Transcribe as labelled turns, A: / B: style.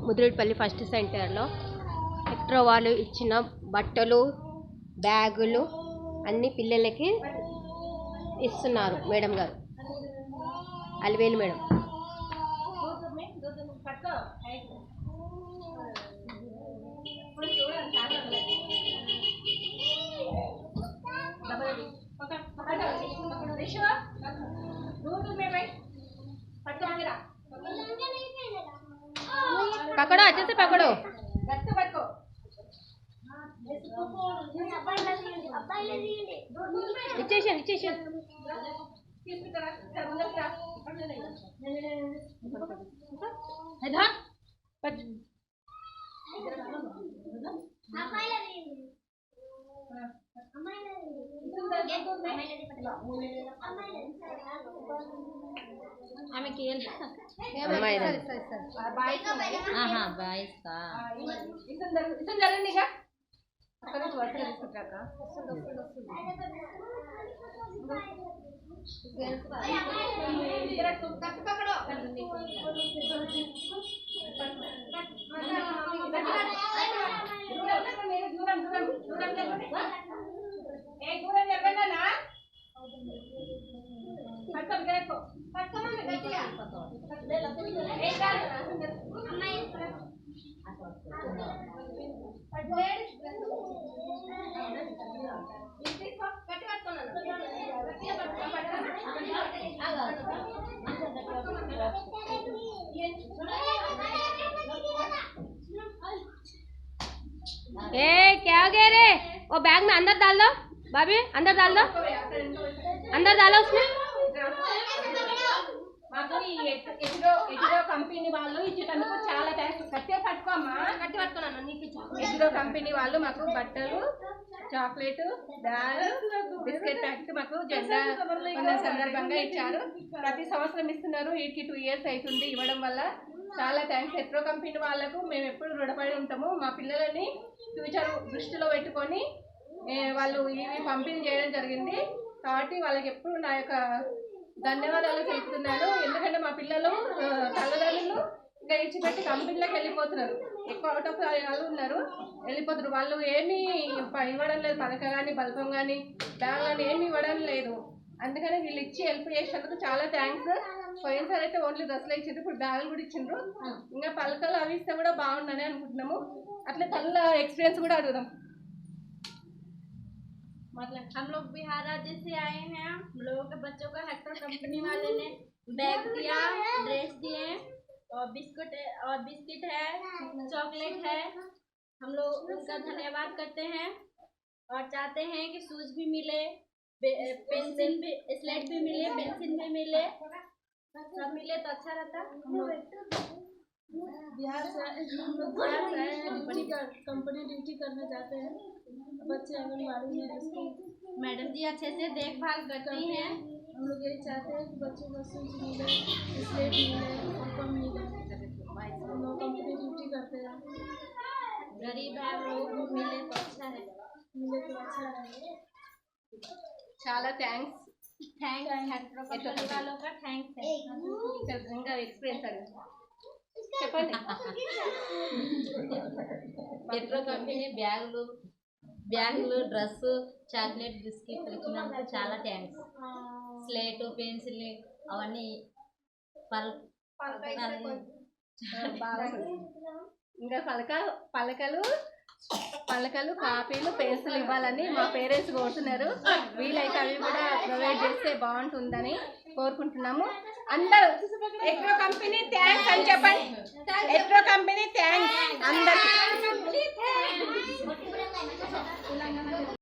A: ముదిరేడ్పల్లి first సెంటర్లో extra వాళ్ళు ఇచ్చిన బట్టలు బ్యాగులు అన్ని పిల్లలకి ఇస్తున్నారు మేడం గారు, అలివేలు మేడం. पकड़ो अच्छे से पकड़ो। ए क्या हो गया रे? वो बैग में अंदर डाल दो भाभी, अंदर डाल दो, अंदर डालो उसमें. కంపెనీ వాళ్ళు ఇచ్చేటందుకు చాలా థ్యాంక్స్. కట్టే పట్టుకోమ్మా, కట్టి పట్టుకున్నాను. నీకు ఎగ్రో కంపెనీ వాళ్ళు మాకు బట్టలు, చాక్లెట్, బ్యాగ్, బిస్కెట్ ప్యాకెట్ మాకు జెండా వందన సందర్భంగా ఇచ్చారు. ప్రతి సంవత్సరం ఇస్తున్నారు. వీటికి 2 years అవుతుంది ఇవ్వడం వల్ల. చాలా థ్యాంక్స్. ఎగ్రో కంపెనీ వాళ్ళకు మేము ఎప్పుడు రుణపడి ఉంటాము. మా పిల్లలని ఫ్యూచర్ దృష్టిలో పెట్టుకొని వాళ్ళు ఇవి పంపిణీ చేయడం జరిగింది. కాబట్టి వాళ్ళకి ఎప్పుడు నా యొక్క ధన్యవాదాలు తెలుపుతున్నాను. ఎందుకంటే మా పిల్లలు తల్లిదండ్రులు ఇంకా ఇచ్చిపెట్టి కంపెనీలోకి వెళ్ళిపోతున్నారు. ఎక్కువ అవుట్ ఆఫ్ వాళ్ళు ఉన్నారు, వెళ్ళిపోతున్నారు. వాళ్ళు ఏమీ ఇవ్వడం లేదు, పథకం కానీ బల్బం కానీ బ్యాగ్ కానీ ఏమి ఇవ్వడం లేదు. అందుకని వీళ్ళు ఇచ్చి హెల్ప్ చేసినందుకు చాలా థ్యాంక్స్. పోయినసారి అయితే ఓన్లీ డ్రెస్సులు ఇచ్చిండ్రు, ఇప్పుడు బ్యాగులు కూడా ఇచ్చిండ్రు. ఇంకా పలకలు అవి ఇస్తే కూడా బాగుందని అనుకుంటున్నాము. అట్లా తల్ల ఎక్స్పీరియన్స్ కూడా అడుగుదాం.
B: हम लोग बिहार राज्य से आए हैं। हम लोगों के बच्चों को हेक्टर कंपनी वाले ने बैग दिया, ड्रेस दिए और बिस्किट है, चॉकलेट है। हम लोग उनका धन्यवाद करते हैं और चाहते हैं कि शूज भी मिले, पेंसिल भी, स्लेट भी मिले, पेंसिल भी मिले, सब मिले तो अच्छा रहता।
C: बिहार से कंपनी ड्यूटी करने जाते हैं। बच्चे आंगनबाड़ी में स्कूल
B: मैडम जी अच्छे से देखभाल करती हैं।
C: हम लोग यही चाहते हैं कि बच्चों को शूज मिले, स्लेट मिले, बम मिले। हम लोग कंपनी ड्यूटी करते हैं,
B: गरीब है लोग मिले तो अच्छा है,
C: मिले तो अच्छा है।
A: చాలా థ్యాంక్స్.
B: कंपनी वालों का थैंक्स है.
A: ఇంకా ఎక్స్పీరియన్స్ అది చెప్పండి.
D: ఎట్రో కంపెనీ బ్యాగులు డ్రెస్, చాక్లెట్, బిస్కెట్ ఇచ్చినందుకు చాలా థ్యాంక్స్. స్లేటు, పెన్సిల్ అవన్నీ
A: ఇంకా పలకలు, కాపీలు, పెన్సిల్ ఇవ్వాలని మా పేరెంట్స్ కోరుతున్నారు. వీలైతే అవి కూడా ప్రొవైడ్ చేస్తే బాగుంటుందని కోరుకుంటున్నాము. అందరూ ఎగ్రో కంపెనీ థ్యాంక్స్ అని చెప్పండి. ఎగ్రో కంపెనీ థ్యాంక్స్ అందరికీ.